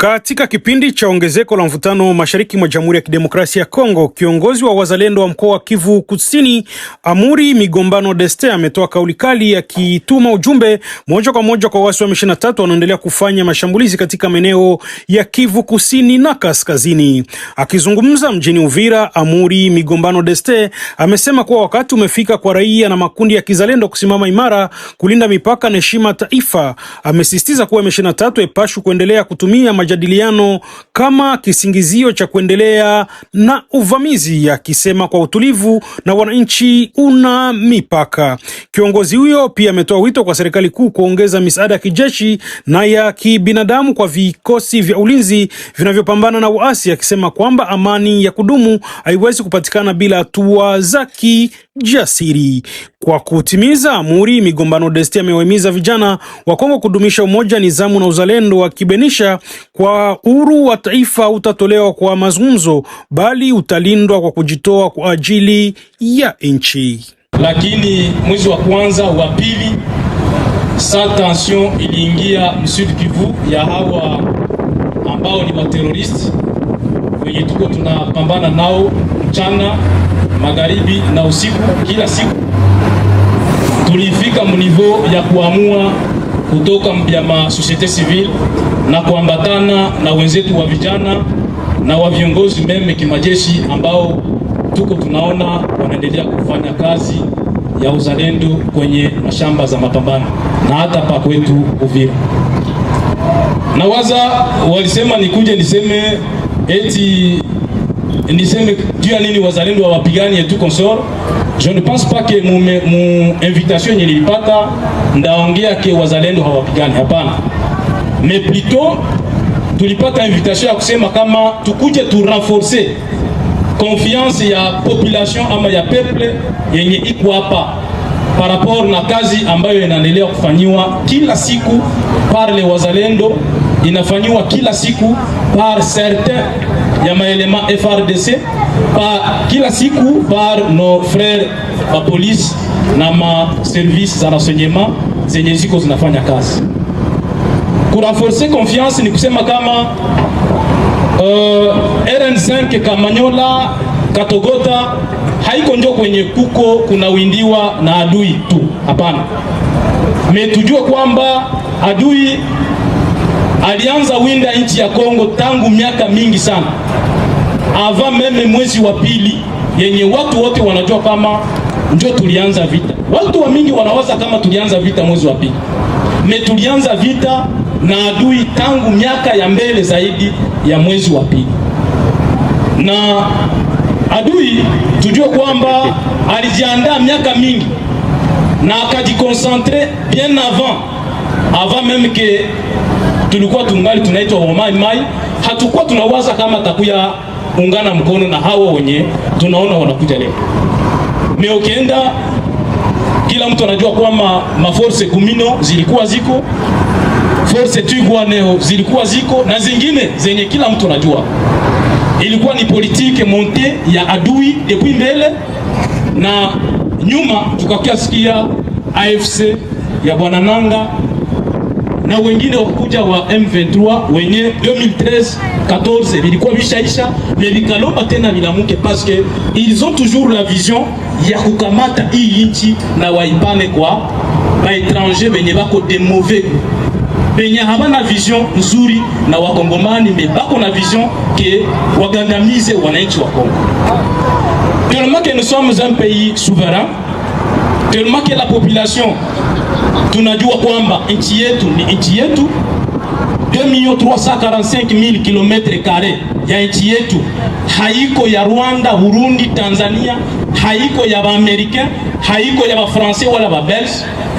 Katika kipindi cha ongezeko la mvutano mashariki mwa Jamhuri ya Kidemokrasia ya Kongo, kiongozi wa wazalendo wa mkoa wa Kivu Kusini, Amuri Migombano Deste, ametoa kauli kali akituma ujumbe moja kwa moja kwa waasi wa M23 wanaoendelea kufanya mashambulizi katika maeneo ya Kivu Kusini na Kaskazini. Akizungumza mjini Uvira, Amuri Migombano Deste amesema kuwa wakati umefika kwa raia na makundi ya kizalendo kusimama imara kulinda mipaka na heshima taifa. Amesisitiza kuwa M23 epashu kuendelea kutumia majadiliano kama kisingizio cha kuendelea na uvamizi, akisema kwa utulivu na wananchi una mipaka. Kiongozi huyo pia ametoa wito kwa serikali kuu kuongeza misaada ya kijeshi na ya kibinadamu kwa vikosi vya ulinzi vinavyopambana na uasi, akisema kwamba amani ya kudumu haiwezi kupatikana bila hatua za kijasiri. Kwa kutimiza Amuri Migombano Desti amewahimiza vijana wa Kongo kudumisha umoja, nizamu na uzalendo, wakibainisha kwa uhuru wa taifa utatolewa kwa mazungumzo bali utalindwa kwa kujitoa kwa ajili ya nchi. Lakini mwezi wa kwanza wa pili sa tension iliingia Sud Kivu ya hawa ambao ni wateroristi wenye tuko tunapambana nao mchana, magharibi na usiku. Kila siku tulifika mnivo ya kuamua kutoka mbya ma societe civile na kuambatana na wenzetu wa vijana na wa viongozi meme kimajeshi ambao tuko tunaona wanaendelea kufanya kazi ya uzalendo kwenye mashamba za mapambano na hata pa kwetu Uvira. Na waza walisema nikuje niseme eti niseme juu ya nini wazalendo wa wapigani etu consort. Je ne pense pas que mon invitation nilipata ndaongea ke wazalendo hawapigani, hapana. Mais plutôt tulipata invitation ya kusema kama tukuje tu renforcer confiance ya population ama ya peuple yenye iko hapa par rapport na kazi ambayo inaendelea kufanywa kila siku par les wazalendo, inafanywa kila siku par certains ya maelema FRDC, par kila siku par nos frères wa police na ma service za renseignement zenye ziko zinafanya kazi. Ku renforcer confiance ni kusema kama RN5 Kamanyola Katogota haiko njo kwenye kuko kuna windiwa na adui tu, hapana. Metujua kwamba adui alianza winda nchi ya Kongo tangu miaka mingi sana, ava meme mwezi wa pili yenye watu wote wanajua kama njo tulianza vita. Watu wa mingi wanawaza kama tulianza vita mwezi wa pili, tulianza vita na adui tangu miaka ya mbele zaidi ya mwezi wa pili. Na adui tujue kwamba alijiandaa miaka mingi na akajikonsentre bien avant même que tulikuwa tungali tunaitwa Mai Mai. Hatukuwa tunawaza kama takuya ungana mkono na hawa wenye tunaona wanakuja leo. Mais ukienda kila mtu anajua kwamba maforce kumino zilikuwa ziko, force Twigwaneo zilikuwa ziko na zingine zenye kila mtu anajua. Ilikuwa ni politike monte ya adui depuis mbele, na nyuma tukakia sikia AFC ya Bwana Nanga na wengine wakuja wa M23 wenye 2013-14 vilikuwa vishaisha, mais vikalomba tena vilamuke parce que ils ont toujours la vision ya kukamata hii nchi na waipane kwa ba étranger benye bako de mauvais benye habana vision nzuri na wakongomani, mais bako na vision ke wagandamize wananchi wa Kongo. Tellement que nous sommes un pays souverain, tellement que la population tunajua kwamba nchi yetu ni nchi yetu. 2,345,000 km² ya nchi yetu, haiko ya Rwanda, Burundi, Tanzania, haiko ya Americain, haiko ya Francais wala ba Belge.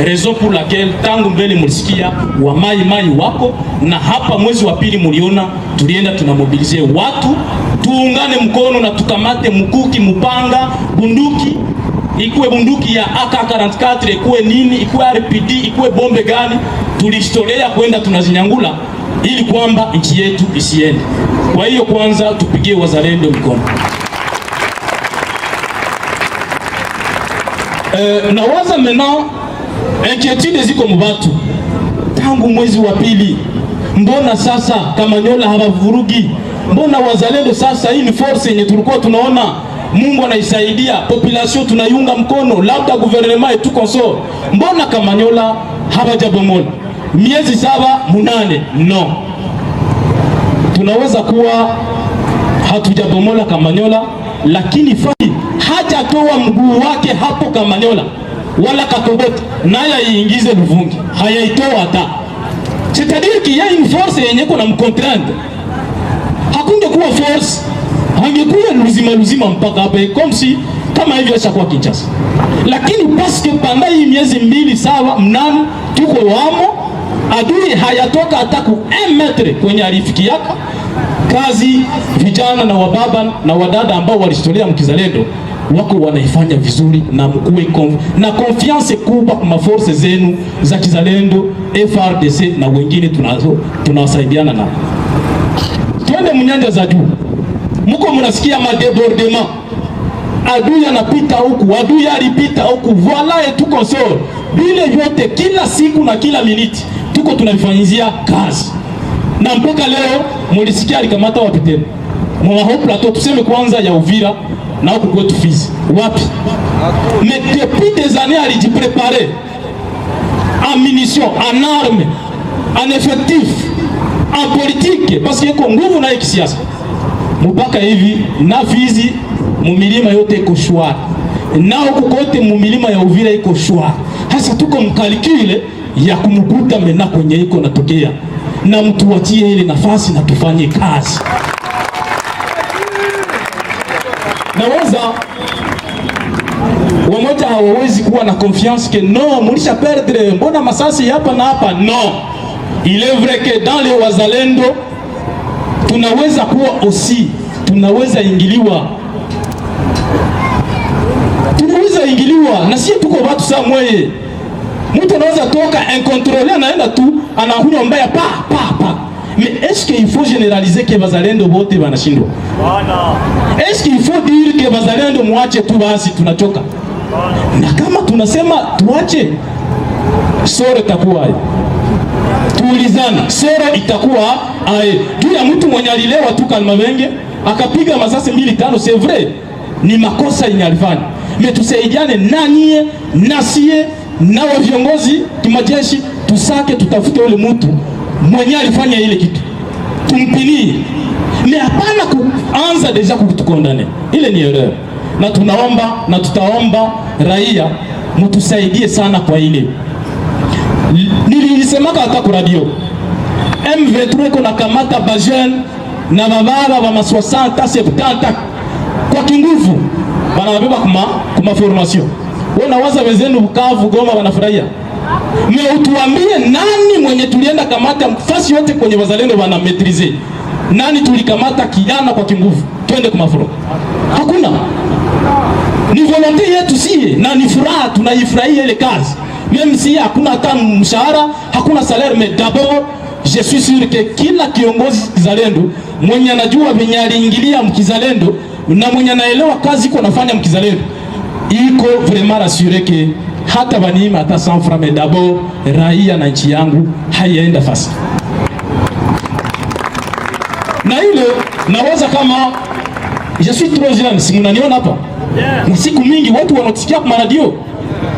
Raison pour laquelle tangu mbele mulisikia wa Mai Mai wako, na hapa mwezi wa pili muliona tulienda tunamobilize watu tuungane mkono na tukamate mkuki, mupanga, bunduki, ikuwe bunduki ya AK-44, ikuwe nini, ikuwe RPD, ikuwe bombe gani, tulistolea kwenda tunazinyangula ili kwamba nchi yetu isiende. Kwa hiyo kwanza tupigie wazalendo mkono. Na waza mena inquiétude ziko mbatu tangu mwezi wa pili Mbona sasa Kamanyola hawavurugi? Mbona wazalendo sasa, hii ni force yenye tulikuwa tunaona Mungu anaisaidia, population tunaiunga mkono, labda gouvernement et tout consort. Mbona Kamanyola hawajabomola? Miezi 7-8, no. Tunaweza kuwa hatujabomola Kamanyola, lakini fai hajatoa mguu wake hapo Kamanyola wala Katogota naye aingize Luvungi, hayaitoa hata. C'est-à-dire qu'il y a une force yenye kuna mcontrainte. Hakungekuwa force, hangekuwa luzima mpaka hapa comme si kama hivyo chakuwa Kinshasa. Lakini parce que pendant hii miezi 2-7-8 tuko wamo, adui hayatoka hata ku 1 metre kwenye alifikiaka. Kazi vijana na wababa na wadada ambao walistolea mkizalendo wako wanaifanya vizuri, na mkuwe na confiance kubwa kwa force zenu za kizalendo, FRDC na wengine tunawasaidiana na. Twende mnyanja za juu. Mko mnasikia madebordement. Adui anapita huku, adui alipita huku, voilà et tout consort. Bile vyote kila siku na kila minute tuko tunavifanyizia kazi. Na mpaka leo mulisikia alikamata wapi tena? Mwaho plateau tuseme kwanza ya Uvira na huko kwetu Fizi. Wapi? Mais depuis des années alijiprepare en munitions, en armes, en effectifs, en politique, parce que yako nguvu na kisiasa. Mpaka hivi na Fizi mumilima yote iko shwari. Na huko kote mumilima ya Uvira iko shwari. Hasa tuko mkalikile ya kumkuta mena kwenye iko natokea. Na mtuachie ile nafasi na tufanye kazi. Naweza wamoja hawawezi kuwa na confiance que non, mulisha perdre, mbona masasi hapa na hapa. Non, il est vrai que dans les wazalendo tunaweza kuwa aussi, tunaweza ingiliwa na sisi tuko watu saa mweye. Mtu anaweza toka incontrôlé, anaenda tu anahunywa mbaya pa. Mais est-ce qu'il faut généraliser que wazalendo wote wanashindwa? Est-ce qu'il faut dire que wazalendo muache tu basi tunachoka? Na kama tunasema tuache, sore itakuwa aje? Tuulizana, sore itakuwa aje? Juu ya mtu mwenye alilewa tu Kalmabenge akapiga masasi 2-5, c'est vrai, ni makosa yenye alifanya. Mais tusaidiane nanie, nasie na wa viongozi kimajeshi, tusake tutafute yule mtu mwenye alifanya ile kitu, tumpinie. Mais hapana kuanza deja kutukondane, ile ni erreur. Na tunaomba na tutaomba raia mtusaidie sana kwa ile. Nilisemaka hata kwa radio, M23 iko na kamata bajeune na bababa ba 60 70 kwa kinguvu, wanabeba kuma formation. Wana waza wezenu Bukavu, Goma wanafurahia. Mimi utuambie nani mwenye tulienda kamata fasi yote kwenye wazalendo wana maîtriser. Nani tulikamata kijana kwa kinguvu? Twende kwa mafuro. Hakuna. Ni volonté yetu sie na ni furaha, tunaifurahia ile kazi. Même si hakuna hata mshahara, hakuna salaire, mais d'abord je suis sûr que kila kiongozi kizalendo mwenye anajua venye aliingilia mkizalendo na mwenye anaelewa kazi iko nafanya mkizalendo, iko vraiment rassuré que hata banima hata 100 francs, mais d'abord raia na nchi yangu haienda fasi. Na ile nawaza kama je suis trop jeune, si mnaniona hapa ni siku mingi watu wanatusikia kwa radio,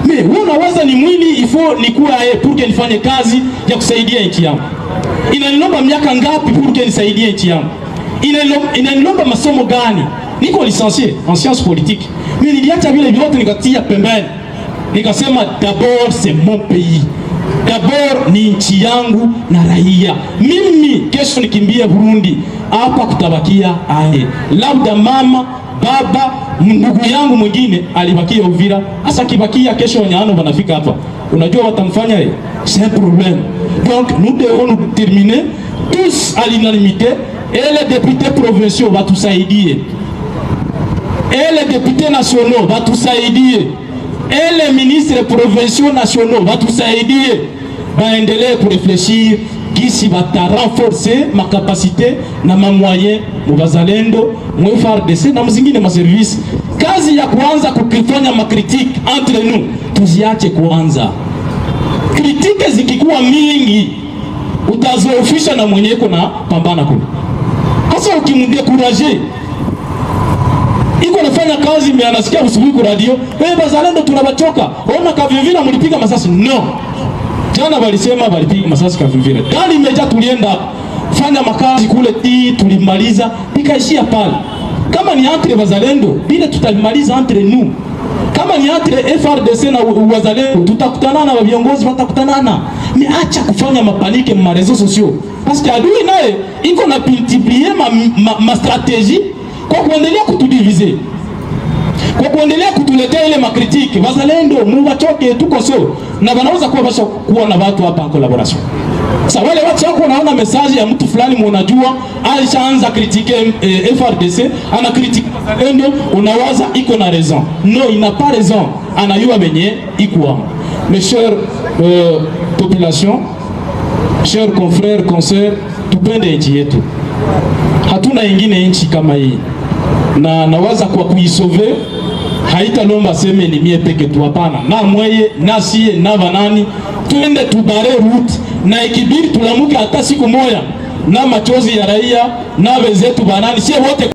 mais wewe unawaza ni mwili ifo nikuwa pour que nifanye kazi ya kusaidia nchi yangu. Inanilomba miaka ngapi pour que nisaidie nchi yangu? Inanilomba masomo gani? Niko licencié en sciences politiques, mais niliacha vile vyote nikatia pembeni, nikasema d'abord c'est mon pays, d'abord ni nchi yangu na raia. Mimi kesho nikimbia Burundi, hapa kutabakia ae labda mama baba ndugu yangu mwingine alibakia Uvira, asa kibakia kesho nyano wanafika hapa, unajua watamfanya yeye, c'est un problème. Donc nous devons nous terminer tous à l'unanimité, et les députés provinciaux watusaidie, et les députés nationaux watusaidie, et les ministres provinciaux nationaux watusaidie, baendelee kurefleshir gisi bata renforcer ma capacité na ma moyen mu bazalendo mu FARDC na mzingine ma service. Kazi ya kuanza kukifanya ma critique entre nous tuziache kuanza. Critique zikikuwa mingi utazoea kudhoofisha na mwenye iko na pambana kule. Hasa ukimdekuraje iko nafanya kazi mimi anasikia usiku kwa radio, bazalendo tunabachoka. Ona Kavimvira mlipiga masasi. No. Jana walisema walipiga masasi Kavimvira. Gari imejaa, tulienda fanya makazi kule tulimaliza ikaishia pale. Kama ni entre bazalendo bila tutamaliza entre nous. Kama ni entre FRDC na wazalendo tutakutana na viongozi watakutanana. Ni acha kufanya mapanike ma réseaux sociaux. Parce que adui naye iko na multiplier ma stratégie kwa kuendelea kutudiviser. Kwa kuendelea kutuletea ile makritiki. Wazalendo muwachoke tuko so na wanaweza kuwa basha kuwa na watu hapa collaboration. Sasa wale watu wako wanaona message ya mtu fulani mnajua alishaanza kritike FRDC, ana kritike wazalendo, unawaza iko na raison. Non, il n'a pas raison. Anayua benye iko. Mes chers population, chers confrères, consoeurs, tupende nchi yetu. Hatuna ingine nchi kama hii. Na nawaza kwa kuisove haitalomba seme ni mie peke tu, hapana. Na mweye, na sie, na banani, tuende tubare route na ikibiri tulamuke hata siku moja na machozi ya raia na wenzetu banani sie wote